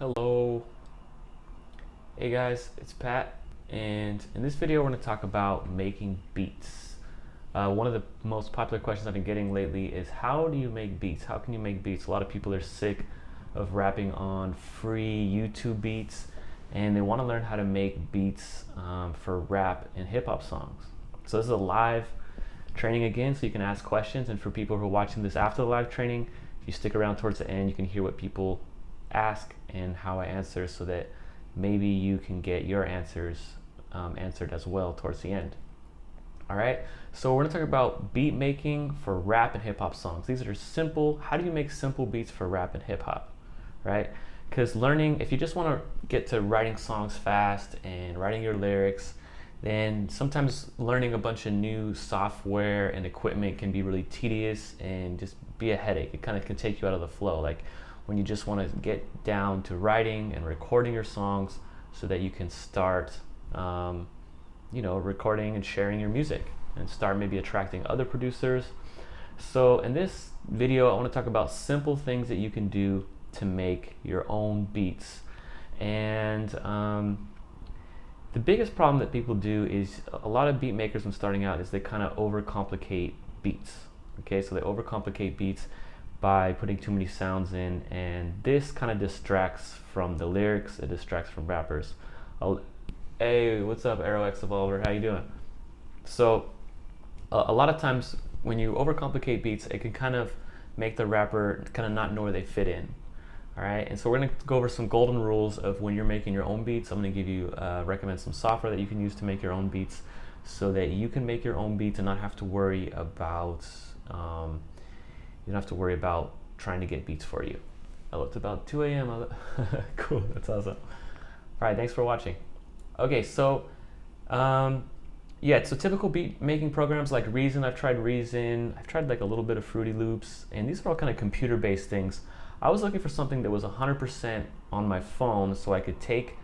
Hello. Hey guys, it's Pat, and in this video we're going to talk about making beats. One of the most popular questions I've been getting lately is how do you make beats? How can you make beats? A lot of people are sick of rapping on free YouTube beats, and they want to learn how to make beats for rap and hip hop songs. So this is a live training again, so you can ask questions, and for people who are watching this after the live training, if you stick around towards the end, you can hear what people ask and how I answer, so that maybe you can get your answers answered as well towards the end. All right, so we're gonna talk about beat making for rap and hip hop songs. These are simple. How do you make simple beats for rap and hip hop, right? Because learning, if you just want to get to writing songs fast and writing your lyrics, then sometimes learning a bunch of new software and equipment can be really tedious and just be a headache. It kind of can take you out of the flow. Like when you just want to get down to writing and recording your songs so that you can start recording and sharing your music and start maybe attracting other producers. So in this video, I want to talk about simple things that you can do to make your own beats. And the biggest problem that people do is a lot of beat makers when starting out is they kind of overcomplicate beats. Okay, so they overcomplicate beats by putting too many sounds in, and this kind of distracts from the lyrics. It distracts from rappers. Hey, what's up, Arrow X Evolver? How you doing? So a lot of times when you overcomplicate beats, it can kind of make the rapper kind of not know where they fit in. All right, and so we're going to go over some golden rules of when you're making your own beats. I'm going to give you recommend some software that you can use to make your own beats, so that you can make your own beats and not have to worry about you don't have to worry about trying to get beats for you. I looked about 2 a.m. Cool, that's awesome. All right, thanks for watching. Okay, so so typical beat making programs like Reason. I've tried like a little bit of Fruity Loops, and these are all kind of computer-based things. I was looking for something that was 100% on my phone, so I could take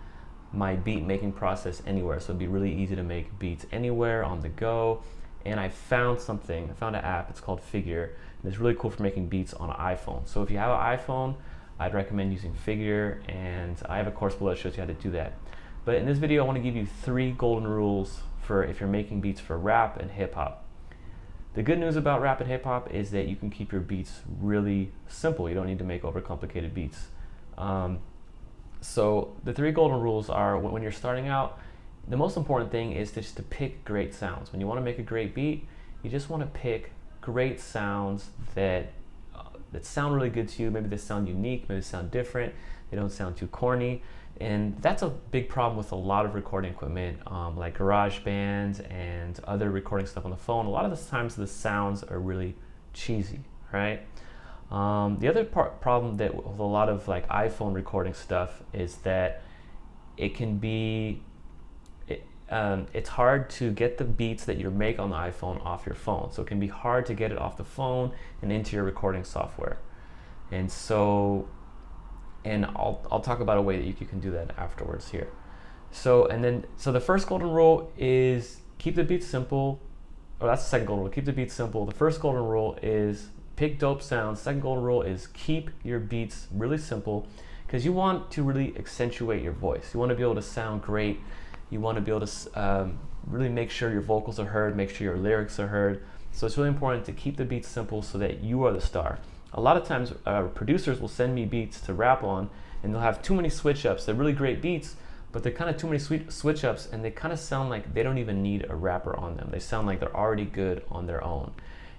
my beat making process anywhere. So it'd be really easy to make beats anywhere on the go. And I found an app, it's called Figure, and it's really cool for making beats on an iPhone. So if you have an iPhone, I'd recommend using Figure, and I have a course below that shows you how to do that. But in this video, I want to give you 3 golden rules for if you're making beats for rap and hip hop. The good news about rap and hip hop is that you can keep your beats really simple. You don't need to make overcomplicated beats. So the 3 golden rules are, when you're starting out, the most important thing is just to pick great sounds. When you want to make a great beat, you just want to pick great sounds that sound really good to you. Maybe they sound unique, maybe they sound different, they don't sound too corny. And that's a big problem with a lot of recording equipment, like GarageBand and other recording stuff on the phone. A lot of the times the sounds are really cheesy, right? The other problem that with a lot of like iPhone recording stuff is that it can be it's hard to get the beats that you make on the iPhone off your phone. So it can be hard to get it off the phone and into your recording software. And so, I'll talk about a way that you can do that afterwards here. So the first golden rule is keep the beats simple. Or that's the second golden rule, keep the beats simple. The first golden rule is pick dope sounds. Second golden rule is keep your beats really simple, because you want to really accentuate your voice. You want to be able to sound great. You want to be able to really make sure your vocals are heard, make sure your lyrics are heard. So it's really important to keep the beats simple so that you are the star. A lot of times producers will send me beats to rap on, and they'll have too many switch ups. They're really great beats, but they're kind of too many switch ups, and they kind of sound like they don't even need a rapper on them. They sound like they're already good on their own.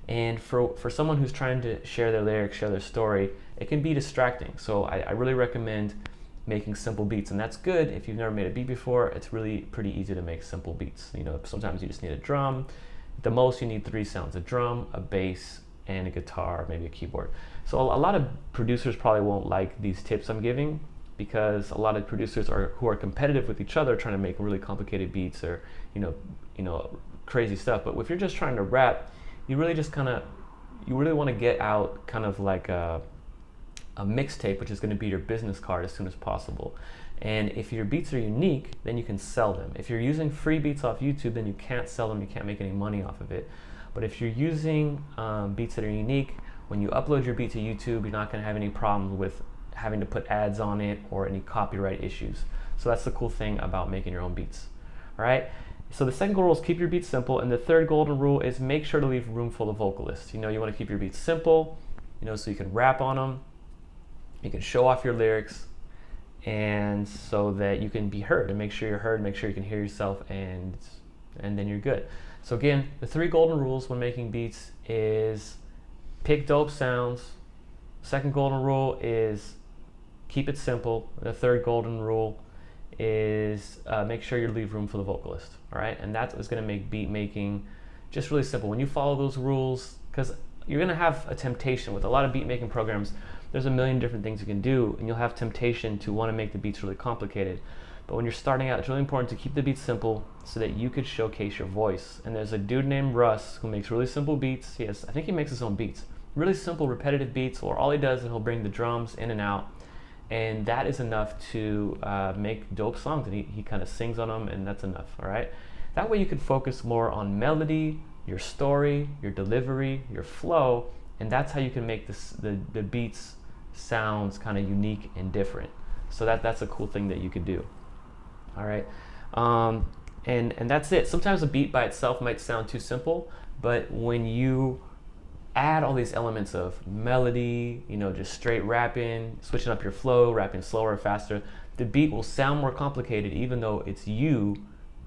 And for someone who's trying to share their lyrics, share their story, it can be distracting. So I really recommend making simple beats, and that's good if you've never made a beat before. It's really pretty easy to make simple beats. You know, sometimes you just need a drum. At the most, you need 3 sounds: a drum, a bass, and a guitar, maybe a keyboard. So a lot of producers probably won't like these tips I'm giving, because a lot of producers who are competitive with each other, trying to make really complicated beats or crazy stuff. But if you're just trying to rap, you really want to get out kind of like a mixtape, which is going to be your business card, as soon as possible. And if your beats are unique, then you can sell them. If you're using free beats off YouTube, then you can't sell them, you can't make any money off of it. But if you're using beats that are unique, when you upload your beat to YouTube, you're not going to have any problems with having to put ads on it or any copyright issues. So that's the cool thing about making your own beats. All right. So the second golden rule is keep your beats simple, and the third golden rule is make sure to leave room for the vocalist. You know, you want to keep your beats simple, you know, so you can rap on them, you can show off your lyrics, and so that you can be heard, and make sure you're heard, make sure you can hear yourself, and then you're good. So again, the 3 golden rules when making beats is pick dope sounds. Second golden rule is keep it simple. The third golden rule is make sure you leave room for the vocalist. All right, and that is going to make beat making just really simple. When you follow those rules, because you're going to have a temptation with a lot of beat making programs, there's a million different things you can do, and you'll have temptation to want to make the beats really complicated. But when you're starting out, it's really important to keep the beats simple so that you could showcase your voice. And there's a dude named Russ who makes really simple beats. I think he makes his own beats, really simple repetitive beats, or all he does is he'll bring the drums in and out, and that is enough to make dope songs, and he kind of sings on them, and that's enough. All right, that way you can focus more on melody, your story, your delivery, your flow, and that's how you can make the beats sounds kind of unique and different. So that's a cool thing that you could do. All right, and that's it. Sometimes a beat by itself might sound too simple, but when you add all these elements of melody, you know, just straight rapping, switching up your flow, rapping slower or faster, the beat will sound more complicated, even though it's you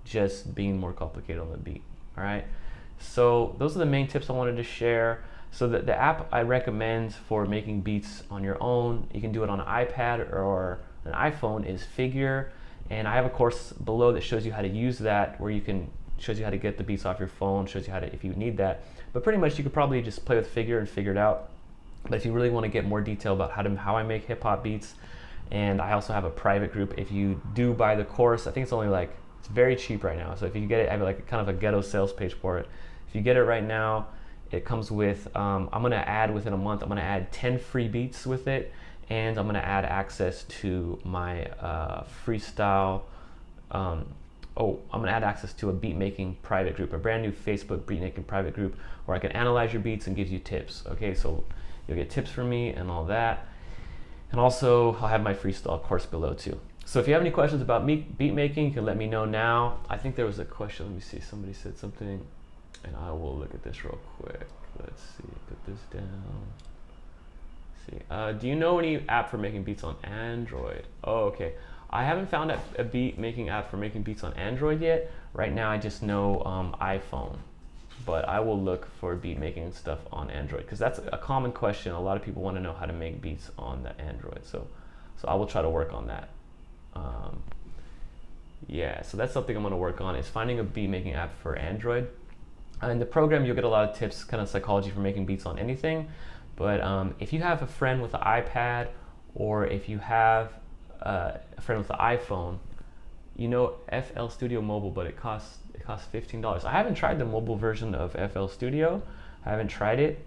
just being more complicated on the beat. All right, so those are the main tips I wanted to share. So the app I recommend for making beats on your own, you can do it on an iPad or an iPhone, is Figure, and I have a course below that shows you how to use that, where shows you how to get the beats off your phone, shows you how to, if you need that. But pretty much you could probably just play with Figure and figure it out. But if you really want to get more detail about how I make hip hop beats, and I also have a private group. If you do buy the course, I think it's only it's very cheap right now. So if you get it, I have like kind of a ghetto sales page for it. If you get it right now, it comes with, I'm gonna add within a month, I'm gonna add 10 free beats with it, and I'm gonna add access to my freestyle, I'm gonna add access to a beat making private group, a brand new Facebook beat making private group, where I can analyze your beats and give you tips. Okay, so you'll get tips from me and all that. And also I'll have my freestyle course below too. So if you have any questions about beat making, you can let me know now. I think there was a question, let me see, somebody said something, and I will look at this real quick. Let's see, put this down. Let's see, do you know any app for making beats on Android? Oh, okay. I haven't found a beat making app for making beats on Android yet. Right now I just know iPhone, but I will look for beat making stuff on Android, because that's a common question. A lot of people want to know how to make beats on the Android, so I will try to work on that. Yeah, so that's something I'm going to work on, is finding a beat making app for Android. In the program you'll get a lot of tips, kind of psychology for making beats on anything, but if you have a friend with an iPad, or if you have a friend with an iPhone, you know FL Studio Mobile, but it costs $15. I haven't tried the mobile version of FL Studio. I haven't tried it.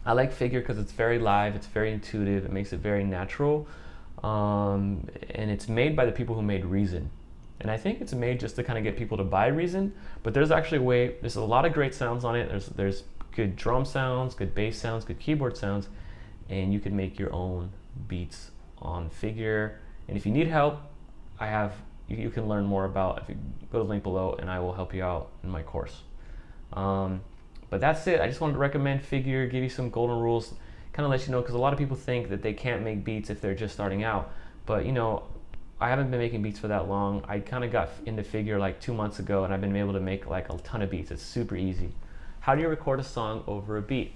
I like Figure because it's very live, it's very intuitive, it makes it very natural, and it's made by the people who made Reason. And I think it's made just to kind of get people to buy Reason, but there's actually there's a lot of great sounds on it. There's good drum sounds, good bass sounds, good keyboard sounds, and you can make your own beats on Figure. And if you need help, you can learn more about, if you go to the link below, and I will help you out in my course. But that's it. I just wanted to recommend Figure, give you some golden rules, kind of let you know, because a lot of people think that they can't make beats if they're just starting out. But you know, I haven't been making beats for that long. I kind of got into Figure like 2 months ago, and I've been able to make like a ton of beats. It's super easy. How do you record a song over a beat?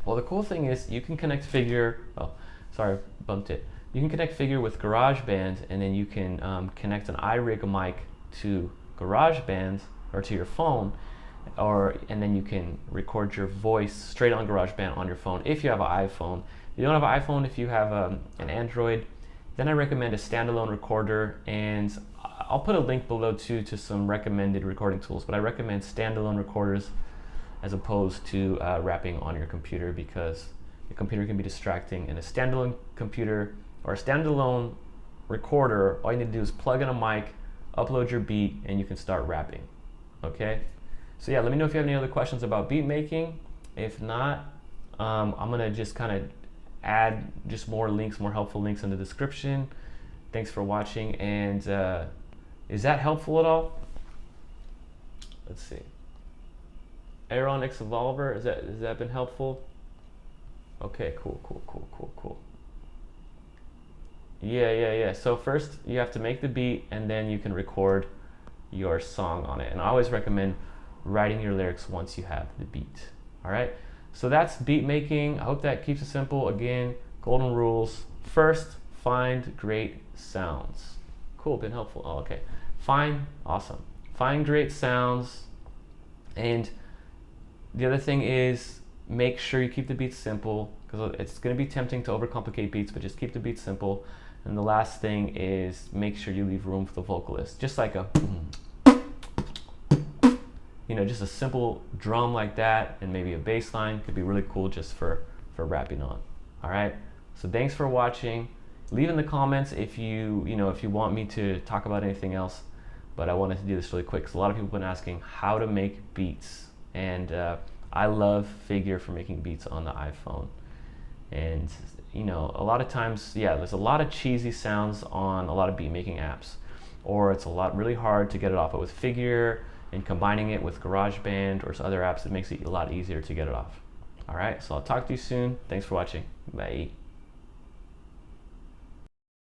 Well, the cool thing is you can connect Figure, oh, sorry, bumped it. You can connect Figure with GarageBand, and then you can connect an iRig mic to GarageBand or to your phone, and then you can record your voice straight on GarageBand on your phone if you have an iPhone. If you don't have an iPhone, if you have an Android, then I recommend a standalone recorder, and I'll put a link below too to some recommended recording tools, but I recommend standalone recorders as opposed to rapping on your computer, because your computer can be distracting. And a standalone computer or a standalone recorder, all you need to do is plug in a mic, upload your beat, and you can start rapping. Okay? So yeah, let me know if you have any other questions about beat making. If not, I'm gonna just kind of add just more links, more helpful links in the description. Thanks for watching, and is that helpful at all? Let's see. Aaron X Evolver, has that been helpful? Okay, cool. Yeah. So first you have to make the beat, and then you can record your song on it. And I always recommend writing your lyrics once you have the beat. All right. So that's beat making. I hope that keeps it simple. Again, golden rules. First, find great sounds. Cool, been helpful. Oh, okay. Awesome. Find great sounds. And the other thing is, make sure you keep the beats simple, because it's going to be tempting to overcomplicate beats, but just keep the beats simple. And the last thing is, make sure you leave room for the vocalist. Just like a, just a simple drum like that, and maybe a bass line could be really cool just for rapping on. All right. So thanks for watching. Leave in the comments if you want me to talk about anything else. But I wanted to do this really quick because a lot of people have been asking how to make beats, and I love Figure for making beats on the iPhone. And a lot of times, there's a lot of cheesy sounds on a lot of beat making apps, or it's really hard to get it off. But with Figure and combining it with GarageBand or other apps, it makes it a lot easier to get it off. All right, so I'll talk to you soon. Thanks for watching. Bye.